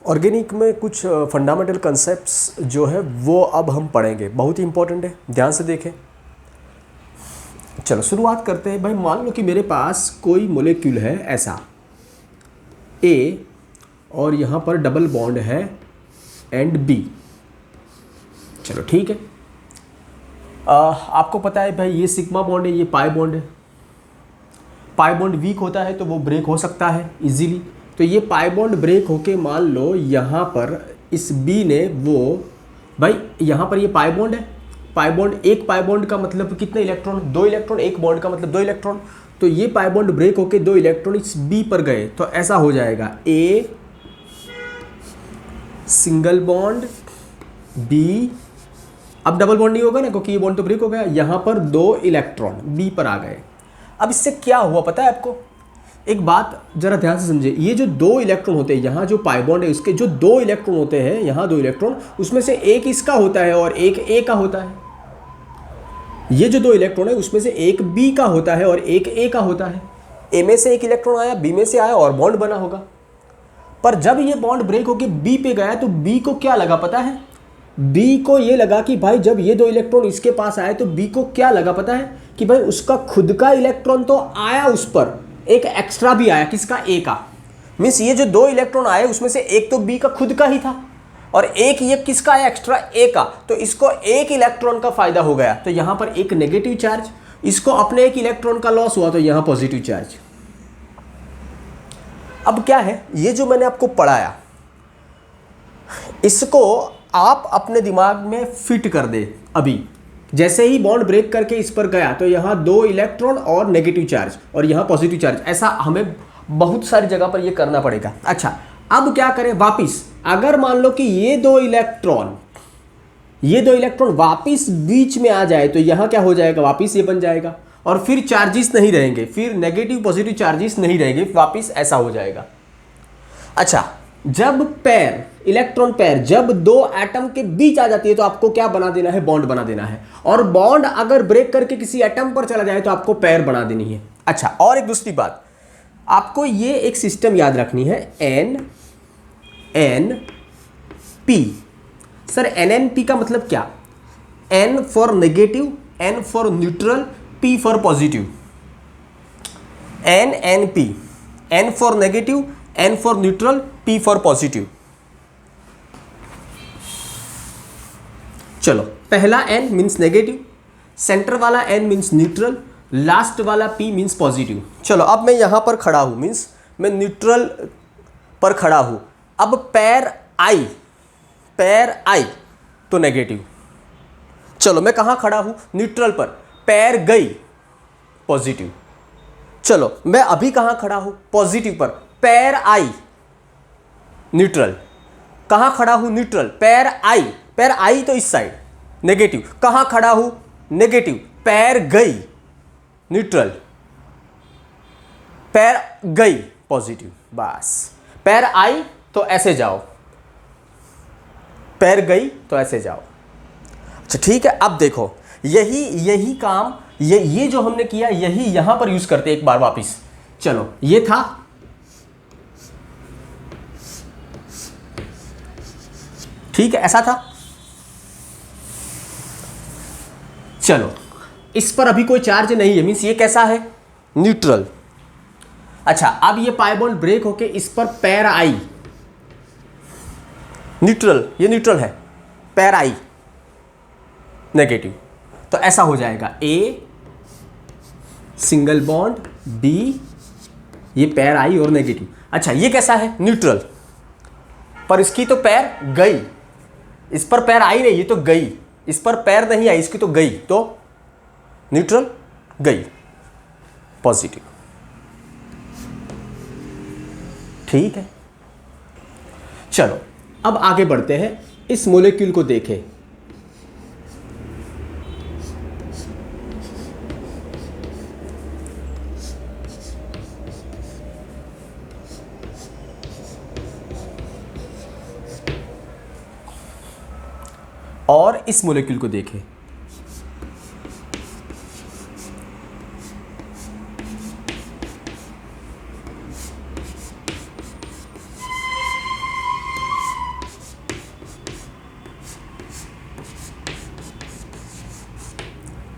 Organic में कुछ fundamental concepts जो है वो अब हम पढ़ेंगे, बहुत ही इंपॉर्टेंट है, ध्यान से देखें। चलो शुरुआत करते हैं। भाई मान लो कि मेरे पास कोई मोलेक्यूल है ऐसा ए और यहाँ पर डबल बॉन्ड है एंड बी। चलो ठीक है। आपको पता है भाई ये सिग्मा बॉन्ड है, ये पाई बॉन्ड है। पाई बॉन्ड वीक होता है तो वो ब्रेक हो सकता है इजीली। तो ये पाई बॉन्ड ब्रेक होके मान लो यहाँ पर इस बी ने वो, भाई यहाँ पर ये पाई बॉन्ड है। पाई बॉन्ड, एक पाई बॉन्ड का मतलब कितने इलेक्ट्रॉन? 2 इलेक्ट्रॉन। एक बॉन्ड का मतलब 2 इलेक्ट्रॉन। तो ये पाई बॉन्ड ब्रेक होके 2 इलेक्ट्रॉन इस बी पर गए तो ऐसा हो जाएगा ए सिंगल बॉन्ड बी। अब डबल बॉन्ड नहीं होगा ना क्योंकि ये बॉन्ड तो ब्रेक हो गया। यहाँ पर 2 इलेक्ट्रॉन बी पर आ गए। अब इससे क्या हुआ पता है आपको? एक बात जरा ध्यान से समझे। ये जो 2 इलेक्ट्रॉन होते हैं, यहाँ जो पाई बॉन्ड है उसके जो 2 इलेक्ट्रॉन होते हैं, यहाँ 2 इलेक्ट्रॉन, उसमें से एक इसका होता है और एक ए का होता है। ये जो 2 इलेक्ट्रॉन है उसमें से एक बी का होता है और एक ए का होता है। ए में से एक इलेक्ट्रॉन आया, बी में से आया और बॉन्ड बना होगा। पर जब ये बॉन्ड ब्रेक होकर बी पे गया तो बी को क्या लगा पता है? बी को ये लगा कि भाई जब ये 2 इलेक्ट्रॉन इसके पास आए तो बी को क्या लगा पता है कि भाई उसका खुद का इलेक्ट्रॉन तो आया, उस पर एक एक्स्ट्रा भी आया। किसका? ए का। मीन्स ये जो 2 इलेक्ट्रॉन आए उसमें से एक तो बी का खुद का ही था और एक ये किसका आया? एक्स्ट्रा ए का। तो इसको एक इलेक्ट्रॉन का फायदा हो गया। तो यहां पर एक नेगेटिव चार्ज, इसको अपने एक इलेक्ट्रॉन का लॉस हुआ तो यहां पॉजिटिव चार्ज। अब क्या है, ये जो मैंने आपको पढ़ाया इसको आप अपने दिमाग में फिट कर दे। अभी जैसे ही बॉन्ड ब्रेक करके इस पर गया तो यहाँ 2 इलेक्ट्रॉन और नेगेटिव चार्ज और यहाँ पॉजिटिव चार्ज। ऐसा हमें बहुत सारी जगह पर ये करना पड़ेगा। अच्छा, अब क्या करें वापिस? अगर मान लो कि ये 2 इलेक्ट्रॉन वापिस बीच में आ जाए तो यहाँ क्या हो जाएगा? वापिस ये बन जाएगा और फिर चार्जेस नहीं रहेंगे, फिर नेगेटिव पॉजिटिव चार्जेस नहीं रहेंगे, वापिस ऐसा हो जाएगा। अच्छा, जब पैर, इलेक्ट्रॉन पैर जब 2 एटम के बीच आ जाती है तो आपको क्या बना देना है? बॉन्ड बना देना है। और बॉन्ड अगर ब्रेक करके किसी एटम पर चला जाए तो आपको पैर बना देनी है। अच्छा, और एक दूसरी बात, आपको ये एक सिस्टम याद रखनी है, एन पी। सर NNP का मतलब क्या? N for negative, N for neutral, P for positive. NNP, N for negative, N for neutral, P for positive. चलो, पहला N मीन्स नेगेटिव, सेंटर वाला N मीन्स न्यूट्रल, लास्ट वाला P means positive. चलो, अब मैं यहां पर खड़ा हूं, मीन्स मैं न्यूट्रल पर खड़ा हूं। अब पैर आई तो नेगेटिव। चलो, मैं कहां खड़ा हूं? न्यूट्रल पर। पैर गई पॉजिटिव। चलो, मैं अभी कहां खड़ा हूं? पॉजिटिव पर। पैर आई न्यूट्रल। कहां खड़ा हूं? न्यूट्रल। पैर आई तो इस साइड नेगेटिव। कहां खड़ा हूं? नेगेटिव। पैर गई न्यूट्रल, पैर गई पॉजिटिव। बस, पैर आई तो ऐसे जाओ, पैर गई तो ऐसे जाओ। अच्छा ठीक है, अब देखो यही काम ये जो हमने किया यही यहां पर यूज करते एक बार वापिस। चलो, ये था, ठीक है, ऐसा था। चलो, इस पर अभी कोई चार्ज नहीं है, मीन्स ये कैसा है? न्यूट्रल। अच्छा, अब ये पाई बॉन्ड ब्रेक होके इस पर पैर आई न्यूट्रल, ये न्यूट्रल है, पैर आई नेगेटिव। तो ऐसा हो जाएगा ए सिंगल बॉन्ड बी, ये पैर आई और नेगेटिव। अच्छा, ये कैसा है? न्यूट्रल, पर इसकी तो पैर गई, इस पर पैर आई नहीं, ये तो गई। इस पर पैर नहीं आई, इसकी तो गई, तो न्यूट्रल गई पॉजिटिव। ठीक है, चलो अब आगे बढ़ते हैं, इस मोलेक्यूल को देखें। और इस मोलेक्यूल को देखें।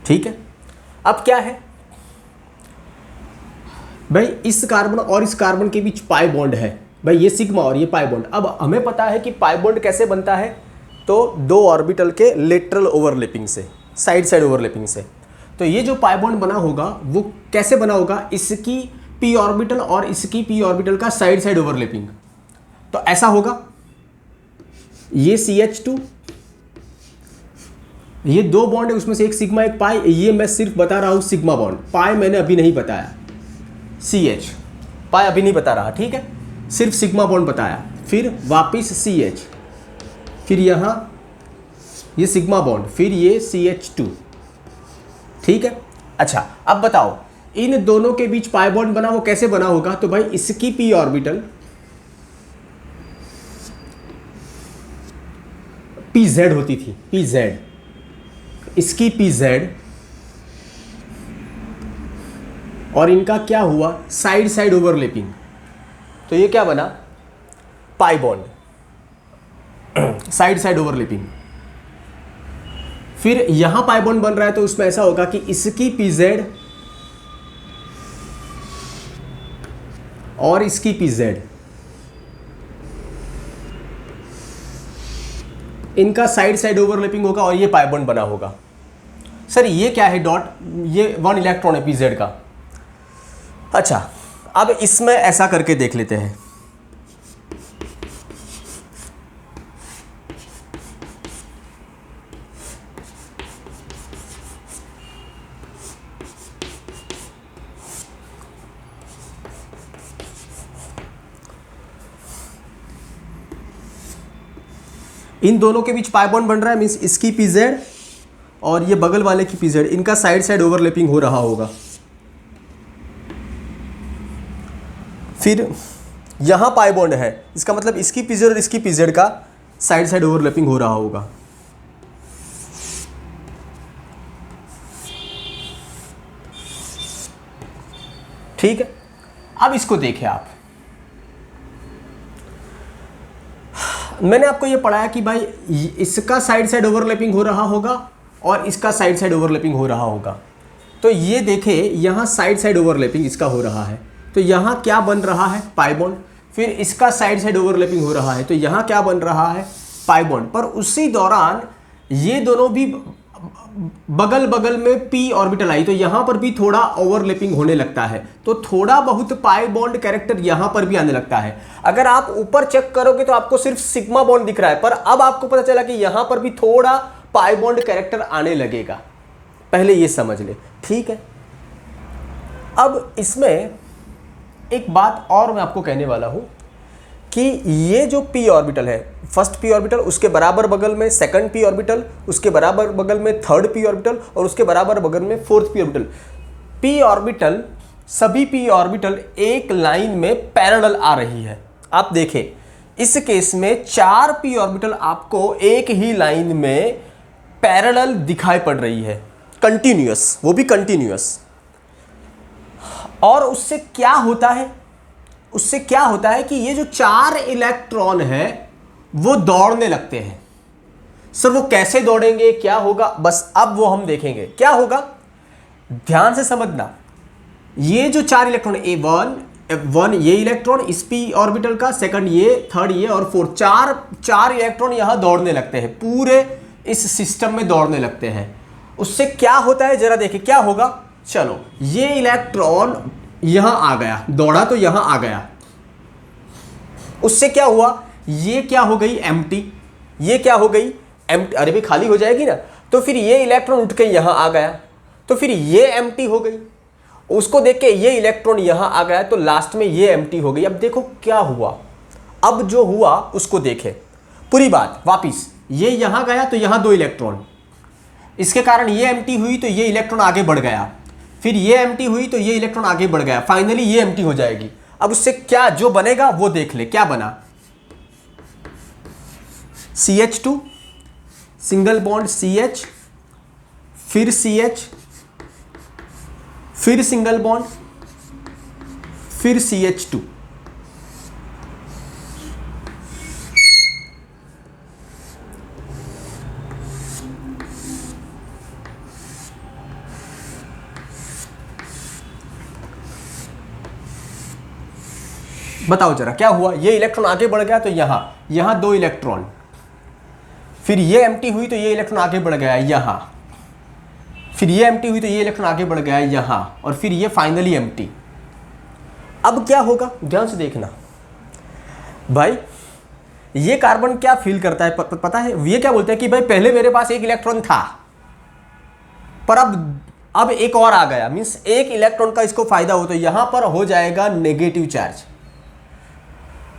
ठीक है, अब क्या है भाई, इस कार्बन और इस कार्बन के बीच पाई बॉन्ड है भाई, ये सिग्मा और ये पाई बॉन्ड। अब हमें पता है कि पाई बॉन्ड कैसे बनता है, तो दो ऑर्बिटल के लेटरल ओवरलैपिंग से, साइड साइड ओवरलैपिंग से। तो ये जो पाई बॉन्ड बना होगा वो कैसे बना होगा, इसकी पी ऑर्बिटल और इसकी पी ऑर्बिटल का साइड साइड ओवरलैपिंग। तो ऐसा होगा, ये CH2, ये दो बॉन्ड है, उसमें से एक सिग्मा एक पाई, ये मैं सिर्फ बता रहा हूं सिग्मा बॉन्ड, पाई मैंने अभी नहीं बताया, CH पाई अभी नहीं बता रहा, ठीक है, सिर्फ सिग्मा बॉन्ड बताया। फिर वापिस CH, फिर यहाँ ये सिग्मा बॉन्ड, फिर ये CH2, ठीक है। अच्छा अब बताओ इन दोनों के बीच पाई बॉन्ड बना, वो कैसे बना होगा, तो भाई इसकी पी ऑर्बिटल PZ होती थी, PZ, इसकी PZ, और इनका क्या हुआ, साइड साइड ओवरलैपिंग, तो ये क्या बना, pi bond, side side overlapping. फिर यहां पाई बॉन्ड बन रहा है, तो उसमें ऐसा होगा कि इसकी PZ और इसकी PZ, इनका साइड साइड ओवरलैपिंग होगा और ये पाई बॉन्ड बना होगा। सर ये क्या है डॉट, ये 1 इलेक्ट्रॉन है PZ का। अच्छा अब इसमें ऐसा करके देख लेते हैं, इन दोनों के बीच पाई बॉन्ड बन रहा है, मीन्स इसकी PZ और ये बगल वाले की PZ, इनका साइड साइड ओवरलैपिंग हो रहा होगा। फिर यहां पाई बॉन्ड है, इसका मतलब इसकी PZ और इसकी PZ का साइड साइड ओवरलैपिंग हो रहा होगा। ठीक है, अब इसको देखें आप, मैंने आपको ये पढ़ाया कि भाई इसका साइड साइड ओवरलैपिंग हो रहा होगा और इसका साइड साइड ओवरलैपिंग हो रहा होगा। तो ये देखें यहाँ साइड साइड ओवरलैपिंग इसका हो रहा है, तो यहाँ क्या बन रहा है, पाई बॉन्ड। फिर इसका साइड साइड ओवरलैपिंग हो रहा है, तो यहाँ क्या बन रहा है, पाई बॉन्ड। पर उसी दौरान ये दोनों भी बगल बगल में p ऑर्बिटल आई, तो यहाँ पर भी थोड़ा ओवरलैपिंग होने लगता है, तो थोड़ा बहुत पाई बॉन्ड कैरेक्टर यहाँ पर भी आने लगता है। अगर आप ऊपर चेक करोगे तो आपको सिर्फ सिग्मा बॉन्ड दिख रहा है, पर अब आपको पता चला कि यहाँ पर भी थोड़ा पाई बॉन्ड कैरेक्टर आने लगेगा, पहले ये समझ ले, ठीक है। अब इसमें एक बात और मैं आपको कहने वाला हूँ कि ये जो p ऑर्बिटल है, फर्स्ट p ऑर्बिटल, उसके बराबर बगल में सेकंड p ऑर्बिटल, उसके बराबर बगल में थर्ड p ऑर्बिटल और उसके बराबर बगल में fourth p orbital. p orbital, सभी p ऑर्बिटल एक लाइन में पैरेलल आ रही है। आप देखें इस केस में 4 p ऑर्बिटल आपको एक ही लाइन में पैरेलल दिखाई पड़ रही है, कंटिन्यूअस, वो भी कंटिन्यूअस। और उससे क्या होता है, उससे क्या होता है कि ये जो 4 इलेक्ट्रॉन है वो दौड़ने लगते हैं। सर वो कैसे दौड़ेंगे, क्या होगा, बस अब वो हम देखेंगे क्या होगा। ध्यान से समझना, ये जो 4 इलेक्ट्रॉन A1 ये इलेक्ट्रॉन इस p ऑर्बिटल का, सेकंड ये, थर्ड ये और फोर्थ, चार इलेक्ट्रॉन यहां दौड़ने लगते हैं, पूरे इस सिस्टम में दौड़ने लगते हैं। उससे क्या होता है जरा देखिए क्या होगा। चलो ये इलेक्ट्रॉन यहां आ गया, दौड़ा तो यहां आ गया, उससे क्या हुआ, ये क्या हो गई एम्प्टी, ये क्या हो गई एम्प्टी, अरे भाई खाली हो जाएगी ना। तो फिर ये इलेक्ट्रॉन उठ के यहां आ गया, तो फिर ये एम्प्टी हो गई, उसको देख के ये इलेक्ट्रॉन यहां आ गया, तो लास्ट में ये एम्प्टी हो गई। अब देखो क्या हुआ, अब जो हुआ उसको देखें पूरी बात वापिस। ये यहां गया तो यहां 2 इलेक्ट्रॉन, इसके कारण ये एम्प्टी हुई तो ये इलेक्ट्रॉन आगे बढ़ गया, फिर ये एम्प्टी हुई तो ये इलेक्ट्रॉन आगे बढ़ गया, फाइनली ये एम्प्टी हो जाएगी। अब उससे क्या जो बनेगा वो देख ले, क्या बना, CH2 सिंगल बॉन्ड CH, फिर CH, फिर सिंगल बॉन्ड, फिर CH2। बताओ जरा क्या हुआ, ये इलेक्ट्रॉन आगे बढ़ गया तो यहाँ 2 इलेक्ट्रॉन, फिर ये एम्प्टी हुई तो ये इलेक्ट्रॉन आगे बढ़ गया यहाँ, फिर ये एम्प्टी हुई तो ये इलेक्ट्रॉन आगे बढ़ गया यहाँ, और फिर ये फाइनली एम्प्टी। अब क्या होगा, ध्यान से देखना भाई, ये कार्बन क्या फील करता है पता है, ये क्या बोलता है कि भाई पहले मेरे पास एक इलेक्ट्रॉन था पर अब एक और आ गया, मींस एक इलेक्ट्रॉन का इसको फायदा हो, तो यहां पर हो जाएगा नेगेटिव चार्ज।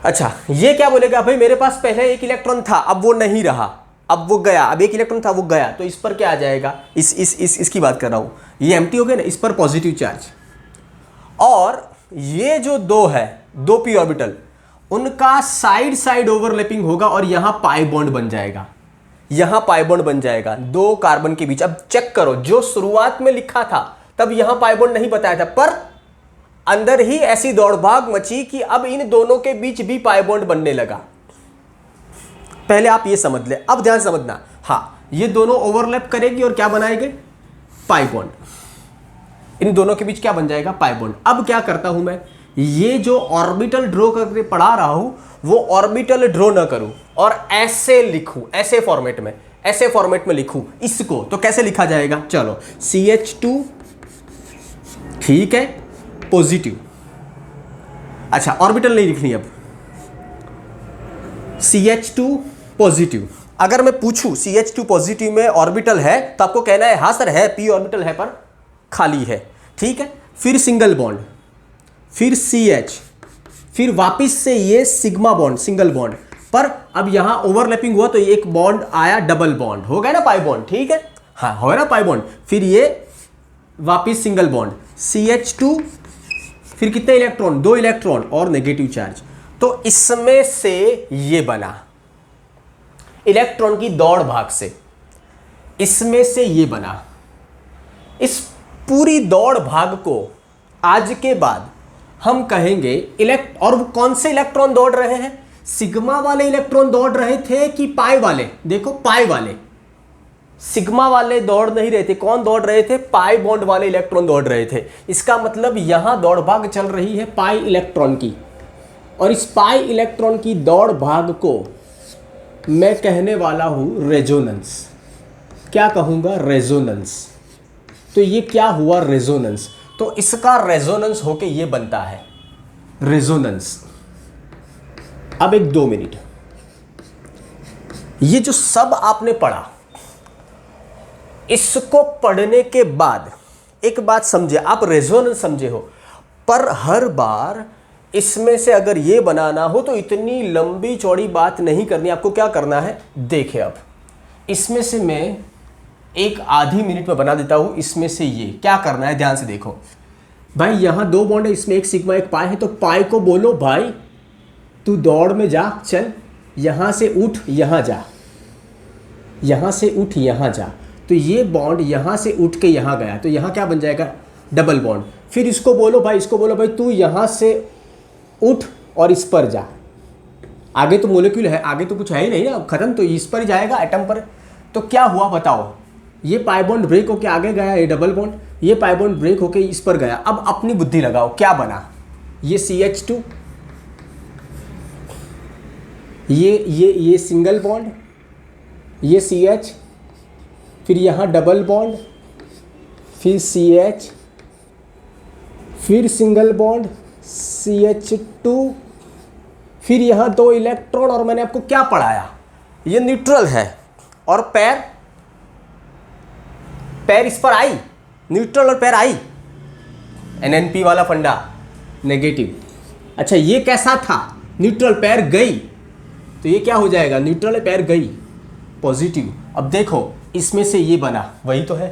अच्छा, ये क्या बोलेगा, भाई मेरे पास पहले एक इलेक्ट्रॉन था, अब वो नहीं रहा, अब वो गया, अब एक इलेक्ट्रॉन था वो गया, तो इस पर क्या आ जाएगा, इसकी बात कर रहा हूं, ये एम्प्टी हो गया ना, इस पर पॉजिटिव चार्ज। और ये जो दो पी ऑर्बिटल, उनका साइड ओवरलैपिंग होगा और यहां पाई बॉन्ड बन जाएगा, यहां पाई बॉन्ड बन जाएगा 2 कार्बन के बीच। अब चेक करो, जो शुरुआत में लिखा था तब यहां पाई बॉन्ड नहीं बताया था, पर अंदर ही ऐसी दौड़भाग मची कि अब इन दोनों के बीच भी पाई बॉन्ड बनने लगा। पहले आप ये समझ ले, अब ध्यान समझना, हाँ ये दोनों ओवरलैप करेगी और क्या बनाएंगे, पाई बॉन्ड। इन दोनों के बीच क्या बन जाएगा, पाई बॉन्ड। अब क्या करता हूं मैं, ये जो ऑर्बिटल ड्रॉ करके पढ़ा रहा हूं वो ऑर्बिटल ड्रॉ ना करूं और ऐसे लिखूं, ऐसे फॉर्मेट में लिखूं इसको, तो कैसे लिखा जाएगा, चलो CH2, ठीक है, पॉजिटिव। अच्छा, ऑर्बिटल नहीं लिखनी, अब CH2 पॉजिटिव। अगर मैं पूछूं CH2 पॉजिटिव में ऑर्बिटल है तो आपको कहना है हाँ सर है, p ऑर्बिटल है पर खाली है, ठीक है। फिर सिंगल बॉन्ड, फिर CH, फिर वापस से ये सिग्मा बॉन्ड, सिंगल बॉन्ड, पर अब यहां ओवरलैपिंग हुआ तो एक बॉन्ड आया, डबल बॉन्ड हो गया ना, पाई बॉन्ड, ठीक है, हाँ हो गया ना पाई बॉन्ड। फिर ये वापस सिंगल बॉन्ड CH2, फिर कितने इलेक्ट्रॉन, 2 इलेक्ट्रॉन और नेगेटिव चार्ज। तो इसमें से ये बना इलेक्ट्रॉन की दौड़ भाग से, इसमें से ये बना। इस पूरी दौड़ भाग को आज के बाद हम कहेंगे और वो कौन से इलेक्ट्रॉन दौड़ रहे हैं, सिग्मा वाले इलेक्ट्रॉन दौड़ रहे थे कि पाई वाले, देखो पाई वाले, सिग्मा वाले दौड़ नहीं रहे थे, कौन दौड़ रहे थे, पाई बॉन्ड वाले इलेक्ट्रॉन दौड़ रहे थे। इसका मतलब यहां दौड़ भाग चल रही है पाई इलेक्ट्रॉन की, और इस पाई इलेक्ट्रॉन की दौड़ भाग को मैं कहने वाला हूं रेजोनेंस। क्या कहूंगा, रेजोनेंस। तो ये क्या हुआ, रेजोनेंस। तो इसका रेजोनेंस होके ये बनता है रेजोनेंस। अब एक 2 मिनट, ये जो सब आपने पढ़ा, इसको पढ़ने के बाद एक बात समझे, आप रेजोनेंस समझे हो, पर हर बार इसमें से अगर ये बनाना हो तो इतनी लंबी चौड़ी बात नहीं करनी। आपको क्या करना है, देखे, अब इसमें से मैं एक आधी मिनट में बना देता हूं। इसमें से ये क्या करना है, ध्यान से देखो भाई, यहां 2 बॉन्ड है, इसमें एक सिग्मा एक पाई है, तो पाई को बोलो भाई तू दौड़ में जा, चल यहां से उठ यहां जा, यहां से उठ यहां जा। तो ये बॉन्ड यहां से उठ के यहां गया, तो यहां क्या बन जाएगा, डबल बॉन्ड। फिर इसको बोलो भाई तू यहां से उठ और इस पर जा। आगे तो मोलिक्यूल है, आगे तो कुछ है ही नहीं ना, खत्म, तो इस पर जाएगा, एटम पर। तो क्या हुआ बताओ, ये पाई बॉन्ड ब्रेक होके आगे गया, ये डबल बॉन्ड, ये पाई बॉन्ड ब्रेक होके इस पर गया। अब अपनी बुद्धि लगाओ, क्या बना, ये CH2, ये सिंगल बॉन्ड, ये CH, फिर यहाँ डबल बॉन्ड, फिर CH, फिर सिंगल बॉन्ड CH2, फिर यहाँ 2 इलेक्ट्रॉन, और मैंने आपको क्या पढ़ाया, ये न्यूट्रल है, और पैर इस पर आई, न्यूट्रल और पैर आई, NNP वाला फंडा, नेगेटिव। अच्छा, ये कैसा था, न्यूट्रल, पैर गई, तो ये क्या हो जाएगा, न्यूट्रल पैर गई, पॉजिटिव। अब देखो इसमें से ये बना, वही तो है,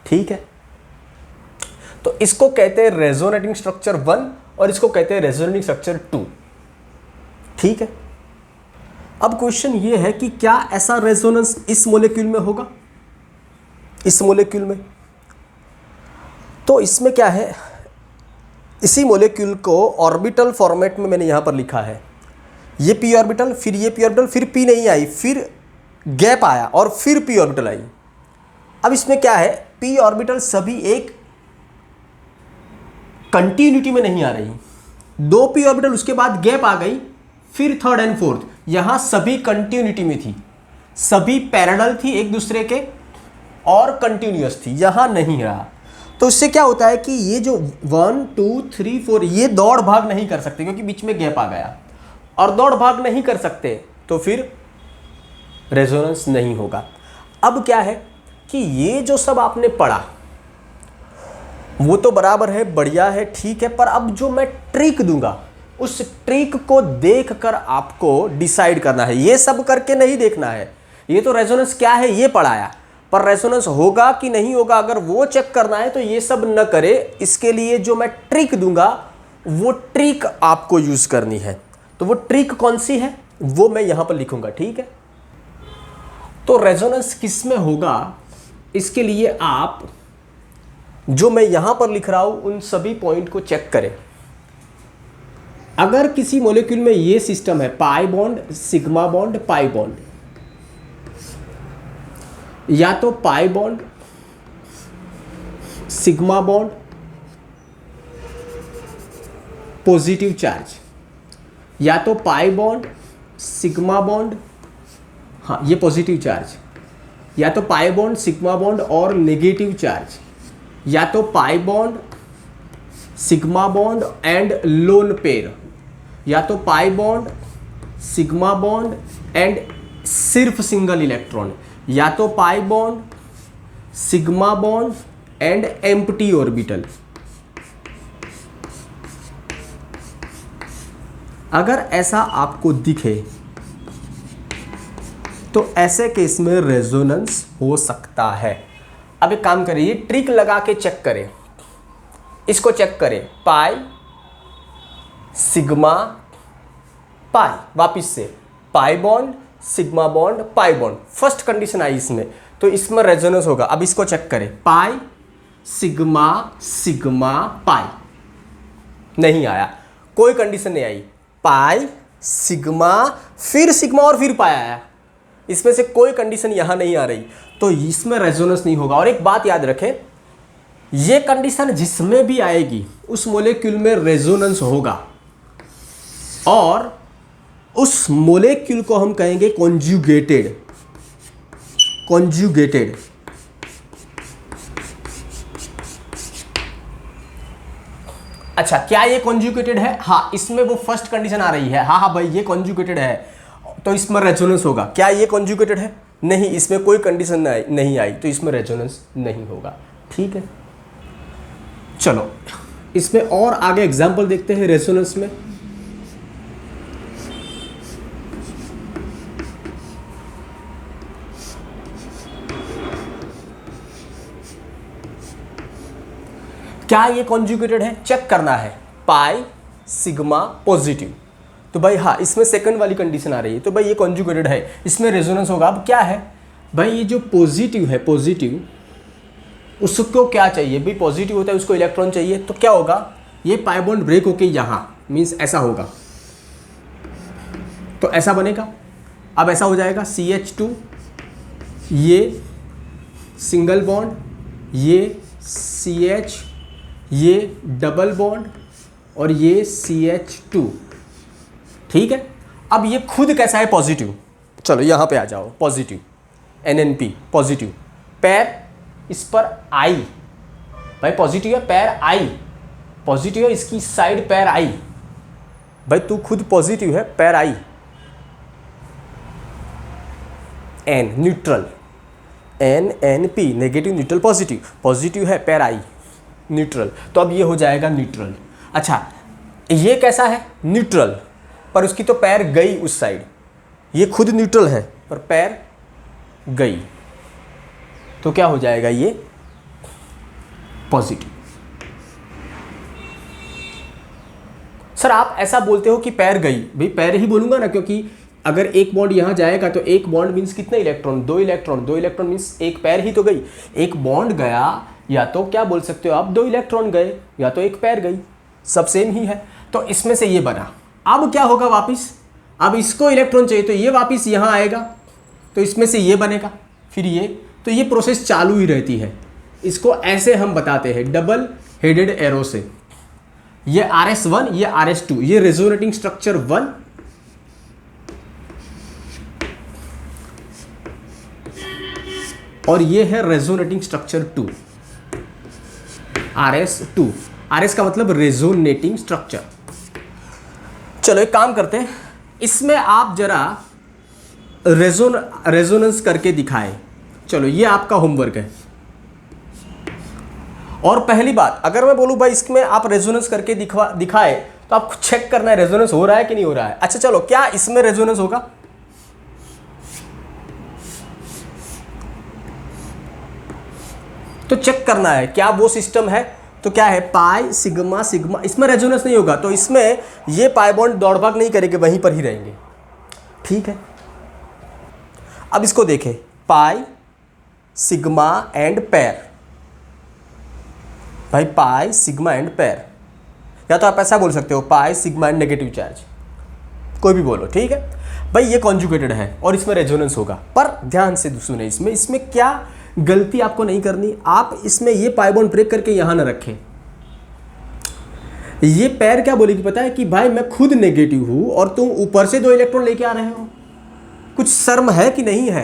ठीक है। तो इसको कहते हैं रेजोनेटिंग स्ट्रक्चर 1 और इसको कहते हैं रेजोनेटिंग स्ट्रक्चर 2, ठीक है। अब क्वेश्चन ये है कि क्या ऐसा रेजोनेंस इस मॉलिक्यूल में होगा, इस मॉलिक्यूल में। तो इसमें क्या है, इसी मॉलिक्यूल को ऑर्बिटल फॉर्मेट में मैंने यहां पर लिखा है, ये p ऑर्बिटल, फिर ये p ऑर्बिटल, फिर p नहीं आई, फिर गैप आया और फिर p ऑर्बिटल आई। अब इसमें क्या है, p ऑर्बिटल सभी एक कंटिन्यूटी में नहीं आ रही, 2 p ऑर्बिटल, उसके बाद गैप आ गई, फिर थर्ड एंड फोर्थ। यहां सभी कंटिन्यूटी में थी, सभी पैरेलल थी एक दूसरे के और कंटिन्यूअस थी, यहां नहीं रहा। तो इससे क्या होता है कि ये जो 1 2 3 4 ये दौड़ भाग नहीं कर सकते क्योंकि बीच में गैप आ गया, और दौड़ भाग नहीं कर सकते तो फिर रेजोनेंस नहीं होगा। अब क्या है कि ये जो सब आपने पढ़ा वो तो बराबर है, बढ़िया है, ठीक है, पर अब जो मैं ट्रिक दूंगा उस ट्रिक को देखकर आपको डिसाइड करना है। ये सब करके नहीं देखना है, ये तो रेजोनेंस क्या है ये पढ़ाया, पर रेजोनेंस होगा कि नहीं होगा अगर वो चेक करना है तो ये सब न करे। इसके लिए जो मैं ट्रिक दूंगा वो ट्रिक आपको यूज करनी है। तो वो ट्रिक कौन सी है वो मैं यहां पर लिखूंगा, ठीक है। तो रेजोनेंस किस में होगा, इसके लिए आप जो मैं यहां पर लिख रहा हूं उन सभी पॉइंट को चेक करें। अगर किसी मॉलिक्यूल में ये सिस्टम है, पाई bond, sigma bond, pi bond, या तो पाई bond, sigma bond, positive charge, या तो पाई बॉन्ड, सिग्मा बॉन्ड, हाँ ये पॉजिटिव चार्ज, या तो पाई बॉन्ड, सिग्मा बॉन्ड और नेगेटिव चार्ज, या तो पाई bond, sigma bond and lone pair, या तो पाई बॉन्ड, सिग्मा बॉन्ड एंड सिर्फ सिंगल इलेक्ट्रॉन, या तो पाई bond, sigma bond and empty orbital. अगर ऐसा आपको दिखे तो ऐसे केस में रेजोनेंस हो सकता है। अब एक काम करिए, ट्रिक लगा के चेक करें, इसको चेक करें, पाई, सिग्मा, पाई, वापिस से pi bond, sigma bond, pi bond, first condition आई इसमें, तो इसमें रेजोनेंस होगा। अब इसको चेक करें, पाई, सिग्मा, सिग्मा, पाई, नहीं आया, कोई कंडीशन नहीं आई, पाई, सिग्मा, फिर सिग्मा और फिर पाई आया, इसमें से कोई कंडीशन यहां नहीं आ रही, तो इसमें रेजोनेंस नहीं होगा। और एक बात याद रखें, ये कंडीशन जिसमें भी आएगी उस मॉलिक्यूल में रेजोनेंस होगा, और उस मॉलिक्यूल को हम कहेंगे कॉन्जुगेटेड। कॉन्जुगेटेड अच्छा, क्या ये कॉन्जुगेटेड है? हाँ, इसमें वो फर्स्ट कंडीशन आ रही है, हाँ हाँ भाई ये कॉन्जुगेटेड है तो इसमें रेजोनेंस होगा। क्या ये कॉन्जुगेटेड है? नहीं, इसमें कोई कंडीशन नहीं आई तो इसमें रेजोनेंस नहीं होगा, ठीक है। चलो इसमें और आगे एग्जांपल देखते हैं रेजोनेंस में। क्या ये कॉन्जुगेटेड है? चेक करना है, पाई, सिग्मा, पॉजिटिव, तो भाई हाँ इसमें सेकंड वाली कंडीशन आ रही है, तो भाई ये कॉन्जुगेटेड है, इसमें रेजोनेंस होगा। अब क्या है भाई, ये जो पॉजिटिव है, पॉजिटिव उसको क्या चाहिए भाई, पॉजिटिव होता है उसको इलेक्ट्रॉन चाहिए, तो क्या होगा, ये पाई बॉन्ड ब्रेक होके यहाँ मीन्स ऐसा होगा, तो ऐसा बनेगा। अब ऐसा हो जाएगा CH2, ये सिंगल बॉन्ड, ये CH, ये डबल बॉन्ड और ये CH2, ठीक है। अब ये खुद कैसा है, पॉजिटिव, चलो यहाँ पे आ जाओ, पॉजिटिव, NNP पॉजिटिव, पैर इस पर I, भाई पॉजिटिव है, पैर I पॉजिटिव है, इसकी साइड पैर I, भाई तू खुद पॉजिटिव है, पैर I, N neutral, NNP negative neutral positive, positive है, पैर I न्यूट्रल, तो अब ये हो जाएगा न्यूट्रल। अच्छा ये कैसा है, न्यूट्रल, पर उसकी तो पैर गई उस साइड, ये खुद न्यूट्रल है पर पैर गई, तो क्या हो जाएगा, ये पॉजिटिव। सर आप ऐसा बोलते हो कि पैर गई, भाई पैर ही बोलूंगा ना, क्योंकि अगर एक बॉन्ड यहाँ जाएगा तो एक बॉन्ड मीन्स कितने इलेक्ट्रॉन, 2 इलेक्ट्रॉन, 2 इलेक्ट्रॉन मीन्स एक पैर ही तो गई, एक बॉन्ड गया या तो क्या बोल सकते हो आप, 2 इलेक्ट्रॉन गए या तो एक पैर गई, सब सेम ही है। तो इसमें से ये बना, अब क्या होगा वापिस, अब इसको इलेक्ट्रॉन चाहिए तो ये वापिस यहाँ आएगा, तो इसमें से ये बनेगा, फिर ये, तो ये प्रोसेस चालू ही रहती है। इसको ऐसे हम बताते हैं डबल हेडेड एरो से, ये RS1, ये RS2, ये रेजोनेटिंग स्ट्रक्चर 1, और ये है रेजोनेटिंग स्ट्रक्चर 2, RS2। RS का मतलब रेजोनेटिंग स्ट्रक्चर। चलो एक काम करते हैं, इसमें आप जरा रेजोनेंस करके दिखाएं। चलो ये आपका होमवर्क है। और पहली बात, अगर मैं बोलूं भाई इसमें आप रेजोनेंस करके दिखाए, तो आपको चेक करना है रेजोनेंस हो रहा है कि नहीं हो रहा है। अच्छा चलो, क्या इसमें रेजोनेंस होगा? तो चेक करना है क्या वो सिस्टम है। तो क्या है, पाई सिग्मा सिग्मा, इसमें रेजोनेंस नहीं होगा, तो इसमें ये पाई बॉन्ड दौड़ भाग नहीं करेंगे, वहीं पर ही रहेंगे। ठीक है, अब इसको देखें, पाई सिग्मा एंड पेयर, भाई पाई सिग्मा एंड पेयर, या तो आप ऐसा बोल सकते हो pi sigma and negative charge, कोई भी बोलो। ठीक है भाई, ये कॉन्जुगेटेड है और इसमें रेजोनेंस होगा। पर ध्यान से सुने, इसमें क्या गलती आपको नहीं करनी, आप इसमें ये पाई बॉन्ड ब्रेक करके यहां ना रखें। ये पैर क्या बोलेगी पता है, कि भाई मैं खुद नेगेटिव हूं और तुम ऊपर से 2 इलेक्ट्रॉन लेके आ रहे हो, कुछ शर्म है कि नहीं है।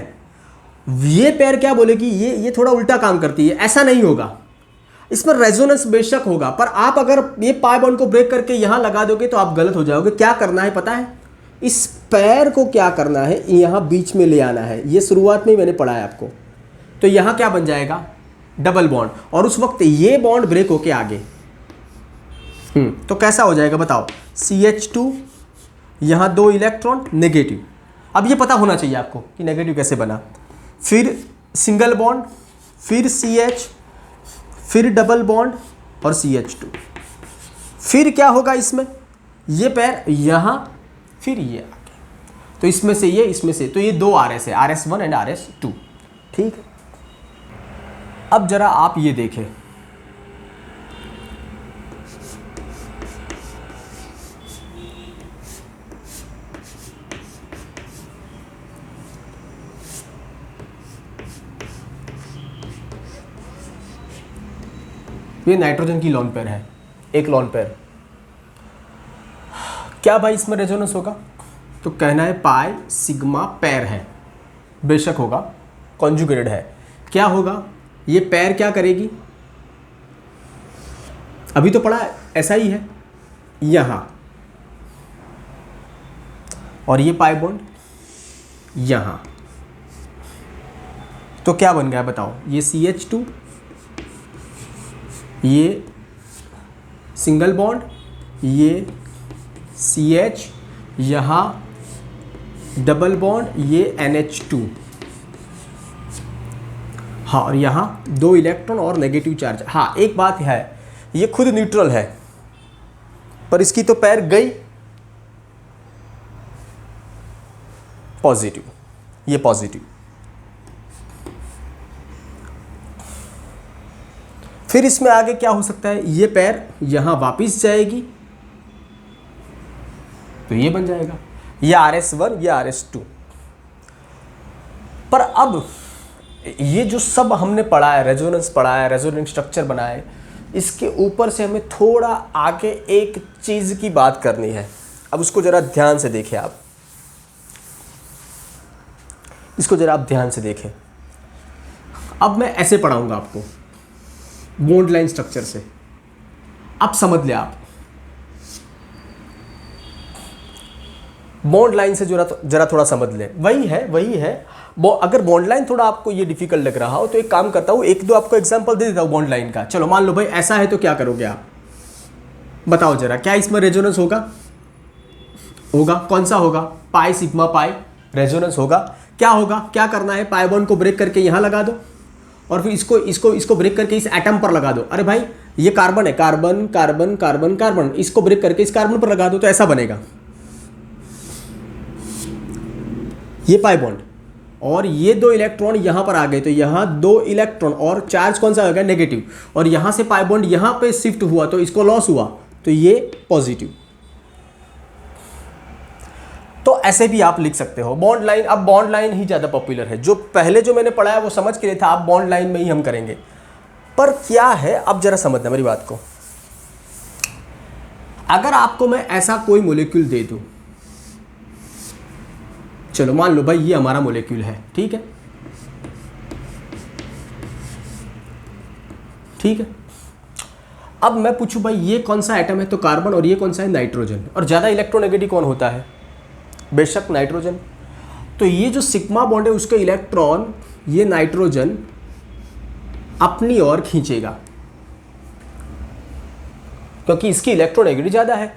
ये पैर क्या बोलेगी, ये थोड़ा उल्टा काम करती है, ऐसा नहीं होगा। इसमें रेजोनेंस बेशक होगा, पर आप अगर ये पाई बॉन्ड को ब्रेक करके यहां लगा दोगे तो आप गलत हो जाओगे। क्या करना है पता है, इस पैर को क्या करना है, यहां बीच में ले आना है। ये शुरुआत में मैंने पढ़ाया आपको। तो यहां क्या बन जाएगा, डबल बॉन्ड, और उस वक्त ये बॉन्ड ब्रेक होके आगे। तो कैसा हो जाएगा बताओ, CH2, यहां 2 इलेक्ट्रॉन नेगेटिव। अब ये पता होना चाहिए आपको कि नेगेटिव कैसे बना। फिर सिंगल बॉन्ड, फिर CH, फिर डबल बॉन्ड और CH2। फिर क्या होगा इसमें, ये पैर यहां, फिर ये आगे। तो इसमें से ये, इसमें से, तो ये 2 RS है, RS1 एंड RS2। ठीक है, अब जरा आप ये देखें, ये नाइट्रोजन की लोन पेयर है, एक लोन पेयर। क्या भाई इसमें रेजोनेंस होगा? तो कहना है पाई सिग्मा पेयर है, बेशक होगा, कॉन्जुगेटेड है। क्या होगा, ये पेयर क्या करेगी, अभी तो पढ़ा ऐसा ही है, यहां, और ये पाई बॉन्ड यहां। तो क्या बन गया बताओ, ये CH2, ये सिंगल बॉन्ड, ये CH, यहाँ डबल बॉन्ड, ये NH2। हाँ, और यहाँ 2 इलेक्ट्रॉन और नेगेटिव चार्ज। हाँ, एक बात है, ये खुद न्यूट्रल है, पर इसकी तो पैर गई पॉजिटिव, ये पॉजिटिव। फिर इसमें आगे क्या हो सकता है, ये पैर यहां वापिस जाएगी, तो ये बन जाएगा, ये RS1, ये RS2। पर अब ये जो सब हमने पढ़ा है, रेजोनेंस पढ़ा है, रेजोनेंस स्ट्रक्चर बनाए, इसके ऊपर से हमें थोड़ा आगे एक चीज की बात करनी है। अब उसको जरा ध्यान से देखें आप, इसको जरा आप ध्यान से देखें। अब मैं ऐसे पढ़ाऊंगा आपको बॉन्ड लाइन स्ट्रक्चर से, अब समझ ले आप। बॉन्ड लाइन से जरा थोड़ा समझ ले, वही है। अगर बॉन्ड लाइन थोड़ा आपको ये डिफिकल्ट लग रहा हो तो एक काम करता हूँ, 1-2 आपको एग्जांपल दे देता हूँ बॉन्ड लाइन का। चलो मान लो भाई ऐसा है, तो क्या करोगे आप बताओ जरा, क्या इसमें रेजोनेंस होगा? कौन सा होगा? पाई सिग्मा पाई रेजोनेंस होगा। क्या होगा, क्या करना है, पाई बॉन्ड को ब्रेक करके यहाँ लगा दो, और फिर इसको ब्रेक करके इस एटम पर लगा दो। अरे भाई ये कार्बन है, कार्बन कार्बन कार्बन कार्बन, इसको ब्रेक करके इस कार्बन पर लगा दो, तो ऐसा बनेगा ये पाई बॉन्ड। और ये 2 इलेक्ट्रॉन यहां पर आ गए, तो यहां 2 इलेक्ट्रॉन और चार्ज कौन सा हो गया, नेगेटिव, और यहां से पाई बॉन्ड यहां पे शिफ्ट हुआ तो इसको लॉस हुआ, तो ये पॉजिटिव। तो ऐसे भी आप लिख सकते हो बॉन्ड लाइन। अब बॉन्ड लाइन ही ज़्यादा पॉपुलर है, जो पहले जो मैंने पढ़ाया वो समझ के लिए था, आप बॉन्ड लाइन में ही हम करेंगे। पर क्या है, अब जरा समझना मेरी बात को, अगर आपको मैं ऐसा कोई मोलिक्यूल दे दूं, चलो मान लो भाई ये हमारा मोलिक्यूल है, ठीक है, ठीक है। अब मैं पूछूं भाई ये कौन सा एटम है, तो कार्बन, और ये कौन सा है, नाइट्रोजन। और ज़्यादा इलेक्ट्रोनेगेटिव कौन होता है, बेशक नाइट्रोजन। तो ये जो सिग्मा बॉन्ड है उसके इलेक्ट्रॉन ये नाइट्रोजन अपनी ओर खींचेगा, क्योंकि इसकी इलेक्ट्रोनेगेटिव ज़्यादा है।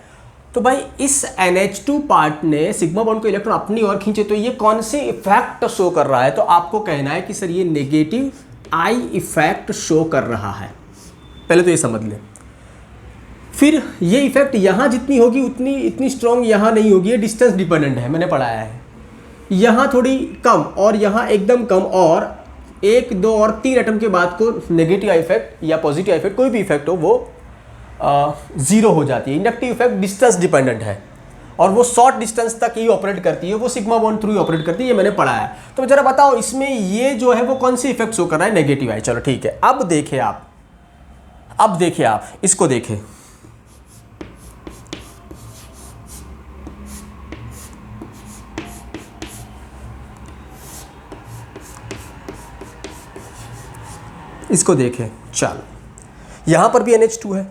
तो भाई इस NH2 पार्ट ने सिग्मा बॉन्ड को इलेक्ट्रॉन अपनी ओर खींचे, तो ये कौन से इफेक्ट शो कर रहा है, तो आपको कहना है कि सर ये नेगेटिव आई इफेक्ट शो कर रहा है। पहले तो ये समझ लें। फिर ये इफेक्ट यहाँ जितनी होगी उतनी इतनी स्ट्रॉन्ग यहाँ नहीं होगी, ये डिस्टेंस डिपेंडेंट है, मैंने पढ़ाया है। यहाँ थोड़ी कम और यहाँ एकदम कम, और 1, 2 और 3 एटम के बाद को नेगेटिव इफेक्ट या पॉजिटिव इफेक्ट कोई भी इफेक्ट हो वो 0 हो जाती है। इंडक्टिव इफेक्ट डिस्टेंस डिपेंडेंट है और वो शॉर्ट डिस्टेंस तक ही ऑपरेट करती है, वो सिग्मा बॉन्ड थ्रू ही ऑपरेट करती है, ये मैंने पढ़ा है। तो जरा बताओ इसमें ये जो है वो कौन सी इफेक्ट शो कर रहा है, नेगेटिव है। चलो ठीक है, अब देखिए आप इसको देखें। इसको देखें, चलो यहां पर भी NH2 है,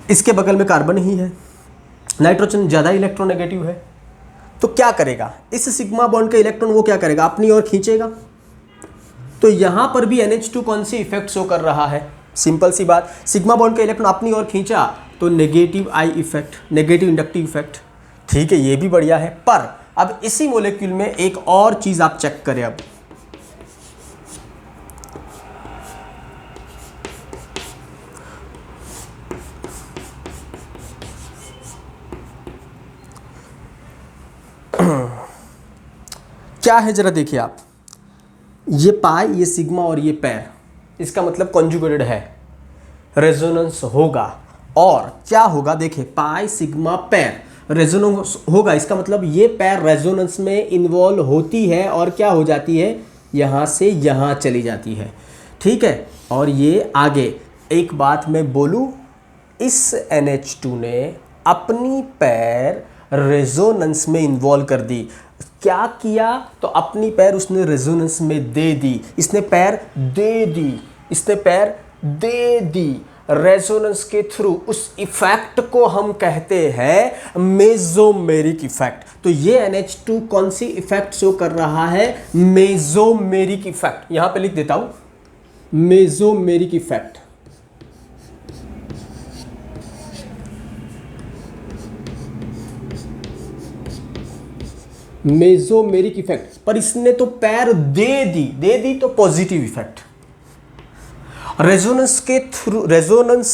इसके बगल में कार्बन ही है, नाइट्रोजन ज़्यादा इलेक्ट्रोनेगेटिव है। तो क्या करेगा, इस सिग्मा बॉन्ड का इलेक्ट्रॉन वो क्या करेगा, अपनी ओर खींचेगा। तो यहाँ पर भी NH2 कौन सी इफेक्ट शो कर रहा है, सिंपल सी बात, सिग्मा बॉन्ड का इलेक्ट्रॉन अपनी ओर खींचा तो negative I effect, negative inductive effect. ठीक है, ये भी बढ़िया है। पर अब इसी मोलिक्यूल में एक और चीज़ आप चेक करें। अब क्या है जरा देखिए आप, ये पाई, ये सिग्मा और ये पैर, इसका मतलब कॉन्जुगेटेड है, रेजोनेंस होगा। और क्या होगा, देखिए पाई सिग्मा पैर रेजोनेंस होगा, इसका मतलब ये पैर रेजोनेंस में इन्वॉल्व होती है और क्या हो जाती है, यहाँ से यहाँ चली जाती है। ठीक है, और ये आगे एक बात मैं बोलूँ, इस NH2 ने अपनी पैर रेजोनेंस में इन्वॉल्व कर दी। क्या किया, तो अपनी पैर उसने रेजोनेंस में दे दी, इसने पैर दे दी रेजोनेंस के थ्रू। उस इफेक्ट को हम कहते हैं मेसोमेरिक इफेक्ट। तो ये NH2 कौन सी इफेक्ट शो कर रहा है, मेसोमेरिक इफेक्ट। यहां पे लिख देता हूं, मेसोमेरिक इफेक्ट। मेसोमेरिक इफेक्ट, पर इसने तो पैर दे दी तो पॉजिटिव इफेक्ट। रेजोनेंस के थ्रू, रेजोनेंस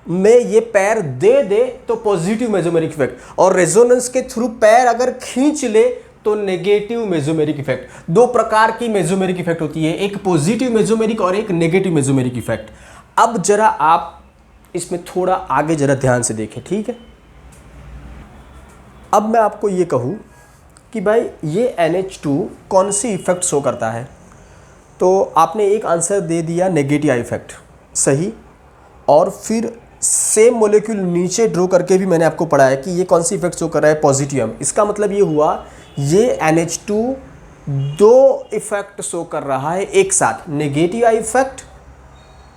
में ये पैर दे तो पॉजिटिव मेसोमेरिक इफेक्ट, और रेजोनेंस के थ्रू पैर अगर खींच ले तो नेगेटिव मेसोमेरिक इफेक्ट। 2 प्रकार की मेसोमेरिक इफेक्ट होती है, एक पॉजिटिव मेसोमेरिक और एक नेगेटिव मेसोमेरिक इफेक्ट। अब जरा आप इसमें थोड़ा आगे जरा ध्यान से देखें, ठीक है। अब मैं आपको ये कहूँ कि भाई ये NH2 कौन सी इफेक्ट शो करता है, तो आपने एक आंसर दे दिया नेगेटिव इफेक्ट, सही। और फिर सेम मॉलिक्यूल नीचे ड्रॉ करके भी मैंने आपको पढ़ाया कि ये कौन सी इफेक्ट शो कर रहा है, पॉजिटिव। इसका मतलब ये हुआ ये NH2 2 इफेक्ट शो कर रहा है एक साथ, नेगेटिव इफेक्ट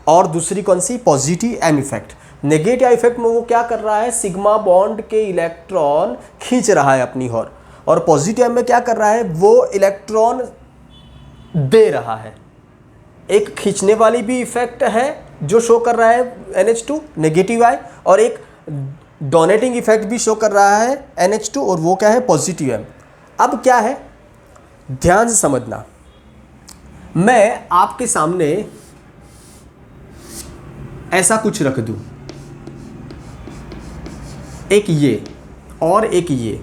और दूसरी कौन सी, positive M effect. Negative effect में वो क्या कर रहा है, सिग्मा बॉन्ड के इलेक्ट्रॉन खींच रहा है अपनी ओर, और पॉजिटिव में क्या कर रहा है, वो इलेक्ट्रॉन दे रहा है। एक खींचने वाली भी इफेक्ट है जो शो कर रहा है NH2 नेगेटिव आई, और एक डोनेटिंग इफेक्ट भी शो कर रहा है NH2, और वो क्या है, पॉजिटिव M। अब क्या है, ध्यान से समझना, मैं आपके सामने ऐसा कुछ रख दूं, एक ये और एक ये,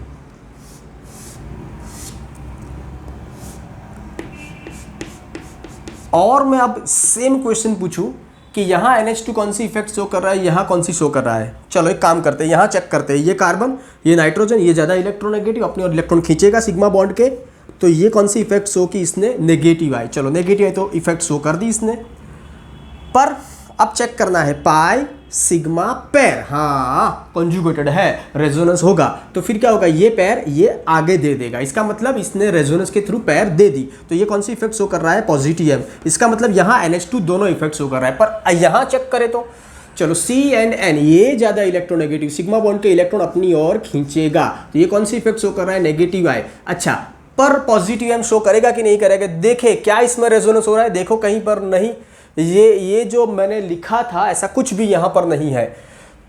और मैं अब सेम क्वेश्चन पूछूं कि यहाँ NH2 कौन सी इफेक्ट शो कर रहा है, यहाँ कौन सी शो कर रहा है। चलो एक काम करते हैं, यहाँ चेक करते हैं, ये कार्बन, ये नाइट्रोजन, ये ज़्यादा इलेक्ट्रोनेगेटिव, अपने और इलेक्ट्रॉन खींचेगा सिग्मा बॉन्ड के, तो ये कौन सी इफेक्ट शो की, इसने नेगेटिव आई। चलो नेगेटिव आई तो इफेक्ट शो कर दी इसने। पर अब चेक करना है पाई सिग्मा पेयर, हाँ कॉन्जुगेटेड है, रेजोनेंस होगा तो फिर क्या होगा, ये पेयर ये आगे दे देगा, इसका मतलब इसने रेजोनेंस के थ्रू पेयर दे दी। तो ये कौन सी इफेक्ट शो कर रहा है, पॉजिटिव एम, इसका मतलब यहाँ NH2 दोनों इफेक्ट शो कर रहा है। पर यहाँ चेक करें तो चलो C एंड N ये ज़्यादा इलेक्ट्रोनेगेटिव, सिग्मा बॉन्ड के इलेक्ट्रॉन अपनी ओर खींचेगा, तो ये कौन सी इफेक्ट शो कर रहा है, नेगेटिव आई। अच्छा पर पॉजिटिव एम शो करेगा कि नहीं करेगा, देखे क्या इसमें रेजोनेंस हो रहा है, देखो कहीं पर नहीं, ये जो मैंने लिखा था ऐसा कुछ भी यहाँ पर नहीं है,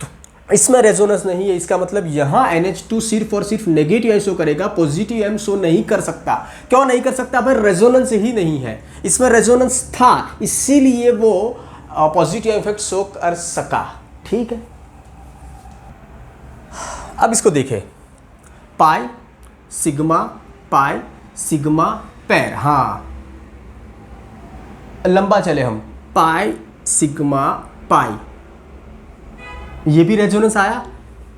तो इसमें रेजोनेंस नहीं है, इसका मतलब यहाँ NH2 सिर्फ और सिर्फ नेगेटिव आई शो करेगा, पॉजिटिव एम शो नहीं कर सकता। क्यों नहीं कर सकता भाई, रेजोनेंस ही नहीं है, इसमें रेजोनेंस था इसीलिए वो पॉजिटिव इफेक्ट शो कर सका। ठीक है, अब इसको देखें, पाई सिग्मा पेयर, हाँ लंबा चले हम, पाई सिग्मा पाई, ये भी रेजोनेंस आया,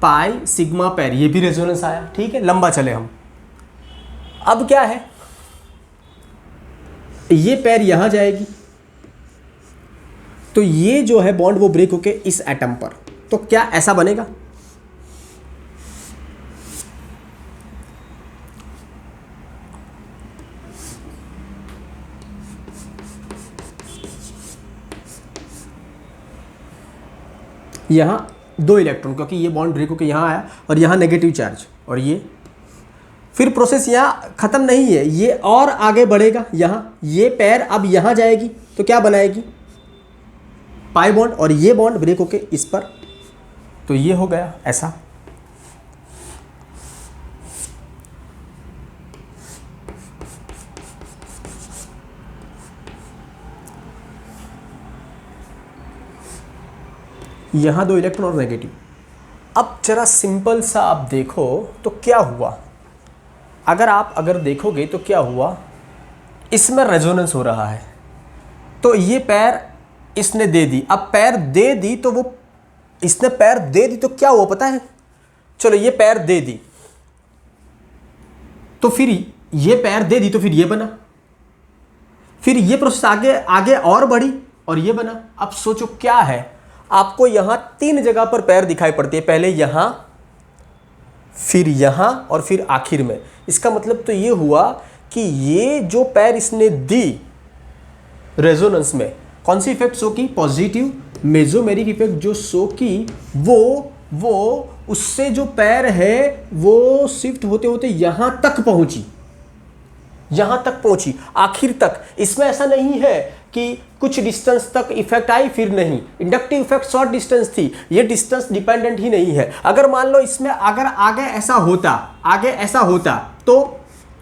पाई सिग्मा पेयर ये भी रेजोनेंस आया। ठीक है, लंबा चले हम, अब क्या है, ये पेयर यहां जाएगी तो ये जो है बॉन्ड वो ब्रेक होके इस एटम पर, तो क्या ऐसा बनेगा, यहां दो इलेक्ट्रॉन, क्योंकि ये बॉन्ड ब्रेक होके यहां आया और यहां नेगेटिव चार्ज, और ये फिर प्रोसेस यहां खत्म नहीं है, ये और आगे बढ़ेगा, यहां ये पेयर अब यहां जाएगी तो क्या बनाएगी, पाई बॉन्ड, और ये बॉन्ड ब्रेक होके इस पर, तो ये हो गया ऐसा। यहां दो इलेक्ट्रॉन और नेगेटिव। अब जरा सिंपल सा आप देखो तो क्या हुआ, अगर देखोगे तो क्या हुआ, इसमें रेजोनेंस हो रहा है, तो ये पैर इसने दे दी, अब पैर दे दी तो वो इसने पैर दे दी तो क्या हुआ पता है, चलो ये पैर दे दी तो फिर ये पैर दे दी तो फिर ये बना, फिर ये प्रोसेस आगे आगे और बढ़ी और ये बना। अब सोचो क्या है, आपको यहां 3 जगह पर पैर दिखाई पड़ती है, पहले यहां फिर यहां और फिर आखिर में। इसका मतलब तो ये हुआ कि ये जो पैर इसने दी रेजोनेंस में कौन सी इफेक्ट शो की, पॉजिटिव मेसोमेरिक इफेक्ट जो शो की, वो उससे जो पैर है वो शिफ्ट होते होते यहां तक पहुंची आखिर तक। इसमें ऐसा नहीं है कि कुछ डिस्टेंस तक इफेक्ट आई फिर नहीं, इंडक्टिव इफेक्ट शॉर्ट डिस्टेंस थी, ये डिस्टेंस डिपेंडेंट ही नहीं है। अगर मान लो इसमें अगर आगे ऐसा होता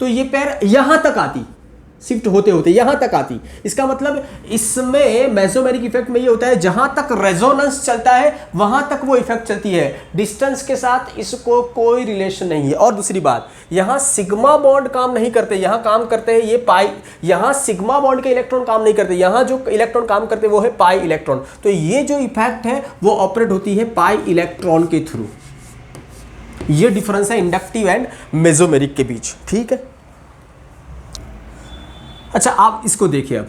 तो ये पैर यहां तक आती, शिफ्ट होते होते यहां तक आती। इसका मतलब इसमें मेसोमेरिक इफेक्ट में ये होता है जहां तक रेजोनेंस चलता है वहां तक वो इफेक्ट चलती है, डिस्टेंस के साथ इसको कोई रिलेशन नहीं है। और दूसरी बात, यहां सिग्मा बॉन्ड काम नहीं करते, यहां काम करते हैं ये पाई, यहां सिग्मा बॉन्ड के इलेक्ट्रॉन काम नहीं करते, यहां जो इलेक्ट्रॉन काम करते वो है पाई इलेक्ट्रॉन। तो ये जो इफेक्ट है वो ऑपरेट होती है पाई इलेक्ट्रॉन के थ्रू। ये डिफरेंस है इंडक्टिव एंड मेसोमेरिक के बीच। ठीक है, अच्छा आप इसको देखिए, अब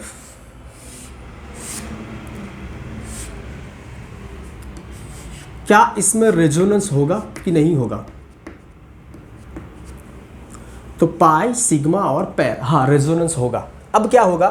क्या इसमें रेजोनेंस होगा कि नहीं होगा, तो पाई सिग्मा और पैर, हाँ रेजोनेंस होगा। अब क्या होगा,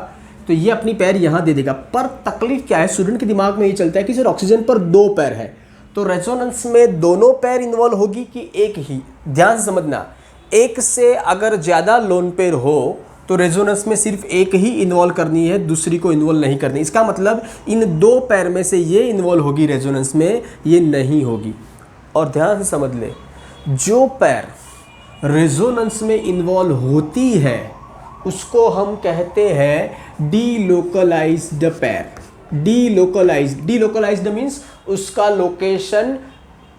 तो ये अपनी पैर यहां दे देगा, पर तकलीफ क्या है, स्टूडेंट के दिमाग में ये चलता है कि सर ऑक्सीजन पर 2 पैर है, तो रेजोनेंस में दोनों पैर इन्वॉल्व होगी कि एक ही। ध्यान से समझना, एक से अगर ज्यादा लोन पेयर हो तो रेजोनेंस में सिर्फ एक ही इन्वॉल्व करनी है, दूसरी को इन्वॉल्व नहीं करनी। इसका मतलब इन 2 पैर में से ये इन्वॉल्व होगी रेजोनेंस में, ये नहीं होगी। और ध्यान से समझ ले, जो पैर रेजोनेंस में इन्वॉल्व होती है उसको हम कहते हैं डीलोकलाइज्ड पैर। डीलोकलाइज्ड मीन्स उसका लोकेशन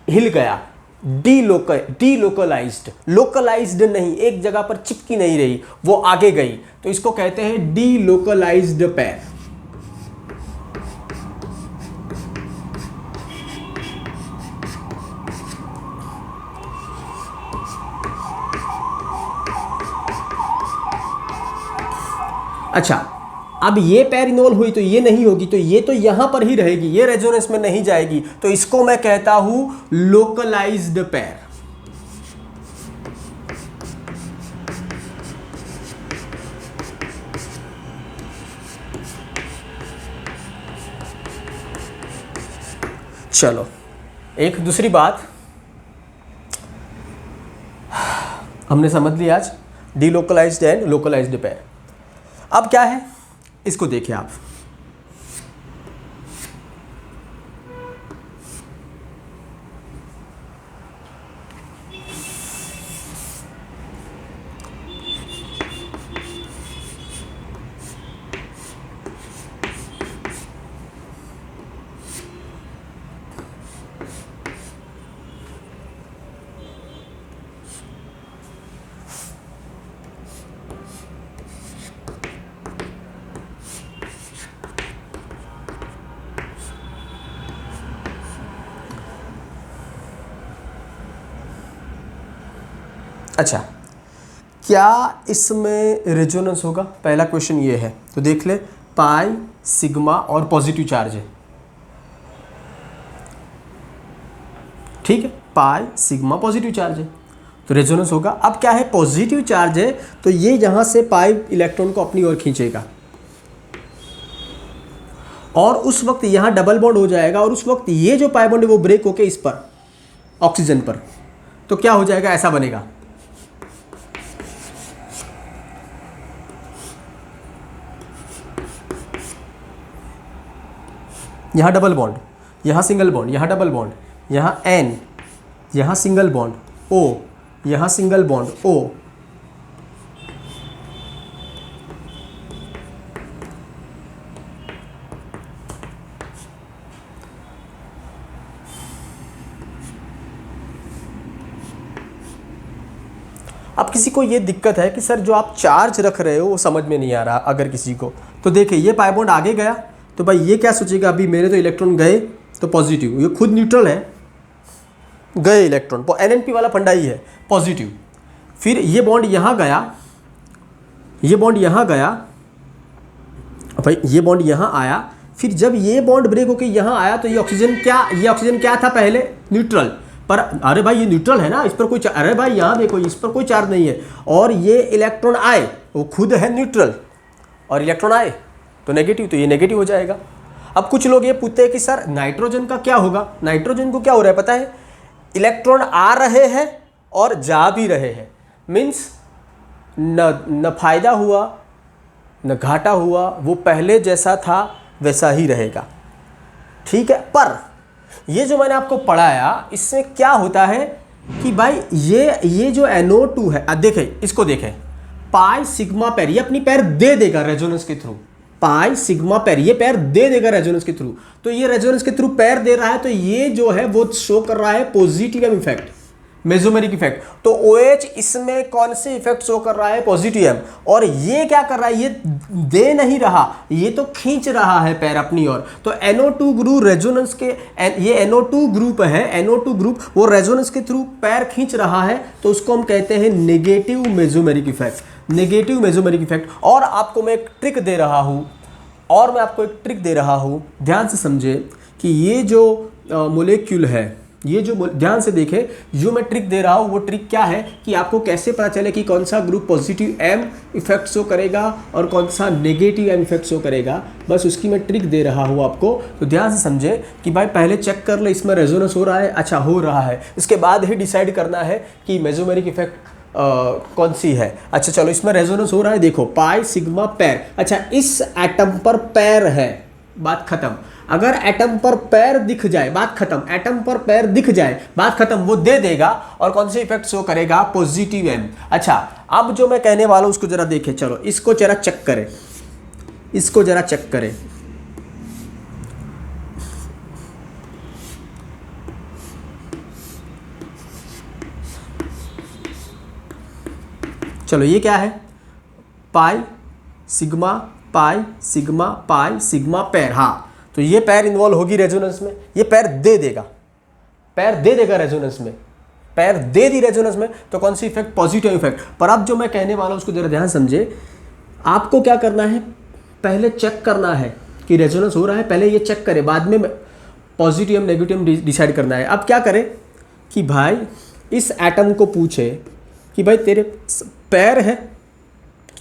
हिल गया, डीलोकलाइज्ड, लोकलाइज्ड नहीं, एक जगह पर चिपकी नहीं रही, वो आगे गई, तो इसको कहते हैं डीलोकलाइज्ड पैर। अच्छा अब ये पैर इन्वॉल्व हुई तो ये नहीं होगी, तो ये तो यहां पर ही रहेगी, ये रेजोनेंस में नहीं जाएगी, तो इसको मैं कहता हूं लोकलाइज्ड पैर। चलो एक दूसरी बात हमने समझ लिया आज, डीलोकलाइज्ड एंड लोकलाइज्ड पैर। अब क्या है इसको देखिए आप, अच्छा क्या इसमें रेजोनेंस होगा, पहला क्वेश्चन ये है। तो देख ले, पाई सिग्मा और पॉजिटिव चार्ज है, ठीक है, पाई सिग्मा पॉजिटिव चार्ज है तो रेजोनेंस होगा। अब क्या है, पॉजिटिव चार्ज है तो ये यहां से पाई इलेक्ट्रॉन को अपनी ओर खींचेगा और उस वक्त यहां डबल बॉन्ड हो जाएगा और उस वक्त ये जो पाई बॉन्ड है वो ब्रेक होके इस पर ऑक्सीजन पर, तो क्या हो जाएगा, ऐसा बनेगा। यहाँ डबल बॉन्ड, यहाँ सिंगल बॉन्ड, यहाँ डबल बॉन्ड, यहाँ N, यहाँ सिंगल बॉन्ड O, यहाँ सिंगल बॉन्ड O। अब किसी को ये दिक्कत है कि सर जो आप चार्ज रख रहे हो वो समझ में नहीं आ रहा, अगर किसी को, तो देखिए ये पाई बॉन्ड आगे गया तो भाई ये क्या सोचेगा, अभी मेरे तो इलेक्ट्रॉन गए तो पॉजिटिव, ये खुद न्यूट्रल है, गए इलेक्ट्रॉन, NNP वाला फंडा ही है पॉजिटिव। फिर ये बॉन्ड यहाँ गया, ये बॉन्ड यहाँ गया, भाई ये बॉन्ड यहाँ आया, फिर जब ये बॉन्ड ब्रेक होकर यहाँ आया तो ये ऑक्सीजन क्या था पहले, न्यूट्रल, पर अरे भाई ये न्यूट्रल है ना, इस पर कोई अरे भाई यहाँ देखो इस पर कोई चार्ज नहीं है, और ये इलेक्ट्रॉन आए वो खुद है न्यूट्रल और इलेक्ट्रॉन आए तो नेगेटिव, तो ये नेगेटिव हो जाएगा। अब कुछ लोग ये पूछते हैं कि सर नाइट्रोजन का क्या होगा, नाइट्रोजन को क्या हो रहा है पता है, इलेक्ट्रॉन आ रहे हैं और जा भी रहे हैं, मीन्स न फायदा हुआ न घाटा हुआ, वो पहले जैसा था वैसा ही रहेगा, ठीक है। पर ये जो मैंने आपको पढ़ाया इससे क्या होता है कि भाई ये जो NO2 है, देखें इसको देखें, पाई सिग्मा पैर ये अपनी पैर दे देगा रेजोनेंस के थ्रू, पाई सिग्मा पैर ये पैर दे देगा रेजोनेंस के थ्रू, तो ये रेजोनेंस के थ्रू पैर दे रहा है तो ये जो है वो शो कर रहा है positive M effect, mesomeric effect. तो OH इसमें कौन से इफेक्ट शो कर रहा है, पॉजिटिव एम, और ये क्या कर रहा है, ये दे नहीं रहा, ये तो खींच रहा है पैर अपनी ओर। तो NO2 ग्रुप रेजोनेंस के, ये NO2 ग्रुप है, NO2 ग्रुप वो रेजोनेंस के थ्रू पैर खींच रहा है, तो उसको हम कहते हैं negative mesomeric effect, negative mesomeric effect. और आपको मैं एक ट्रिक दे रहा हूँ, ध्यान से समझे कि ये जो मोलेक्यूल है, ये जो ध्यान से देखें, जो मैं ट्रिक दे रहा हूँ वो ट्रिक क्या है कि आपको कैसे पता चले कि कौन सा group positive M effect show करेगा और कौन सा नेगेटिव एम इफेक्ट शो करेगा, बस उसकी मैं ट्रिक दे रहा हूँ आपको। तो ध्यान से समझे कि भाई पहले चेक कर ले इसमें रेजोनेंस हो रहा है, अच्छा हो रहा है, इसके बाद ही डिसाइड करना है कि मेसोमेरिक इफेक्ट कौन सी है। अच्छा चलो इसमें रेजोनेंस हो रहा है, देखो पाई सिग्मा पैर, अच्छा इस एटम पर पैर है, बात खत्म। अगर एटम पर पैर दिख जाए बात खत्म, एटम पर पैर दिख जाए बात खत्म, वो दे देगा और कौन से इफेक्ट शो करेगा, पॉजिटिव एम। अच्छा अब जो मैं कहने वाला हूं उसको जरा देखें, चलो इसको जरा चेक करें, इसको जरा चेक करें। चलो ये क्या है, pi sigma pi sigma pi sigma पैर, हाँ तो ये पैर इन्वॉल्व होगी रेजोनेंस में, ये पैर दे देगा, पैर दे देगा रेजोनेंस में, पैर दे दी रेजोनेंस में, तो कौन सी इफेक्ट, पॉजिटिव इफेक्ट। पर अब जो मैं कहने वाला हूं उसको जरा ध्यान समझे, आपको क्या करना है, पहले चेक करना है कि रेजोनेंस हो रहा है, पहले ये चेक करे, बाद में positive M negative M decide करना है। अब क्या करे कि भाई इस एटम को पूछे कि भाई तेरे पैर है,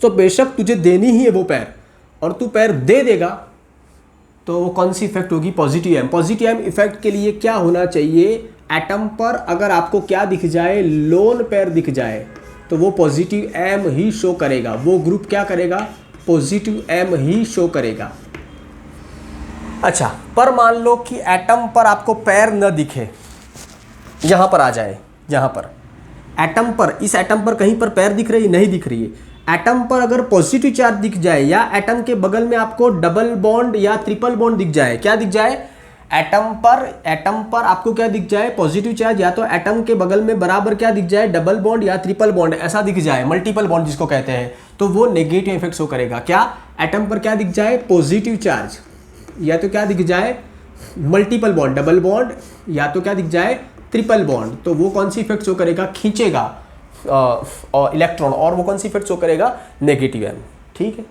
तो बेशक तुझे देनी ही है वो पैर, और तू पैर दे देगा तो वो कौन सी इफेक्ट होगी? Positive M. Positive M effect के लिए क्या होना चाहिए? एटम पर अगर आपको क्या दिख जाए? लोन पैर दिख जाए तो वो पॉजिटिव एम ही शो करेगा, वो ग्रुप क्या करेगा? पॉजिटिव एम ही शो करेगा। अच्छा, पर मान लो कि एटम पर आपको पैर न दिखे, यहाँ पर आ जाए, यहाँ पर एटम पर, इस एटम पर कहीं पर पैर दिख रही है? नहीं दिख रही है। एटम पर अगर पॉजिटिव चार्ज दिख जाए या एटम के बगल में आपको डबल बॉन्ड या ट्रिपल बॉन्ड दिख जाए, क्या दिख जाए? एटम पर आपको क्या दिख जाए? पॉजिटिव चार्ज, या तो एटम के बगल में बराबर क्या दिख जाए? डबल बॉन्ड या ट्रिपल बॉन्ड, ऐसा दिख जाए, मल्टीपल बॉन्ड जिसको कहते हैं, तो वो नेगेटिव इफेक्ट शो करेगा। क्या? एटम पर क्या दिख जाए? पॉजिटिव चार्ज, या तो क्या दिख जाए? मल्टीपल बॉन्ड, डबल बॉन्ड, या तो क्या दिख जाए? ट्रिपल बॉन्ड, तो वो कौन सी इफेक्ट शो करेगा? खींचेगा इलेक्ट्रॉन, और वो कौन सी इफेक्ट शो करेगा? Negative M. ठीक है।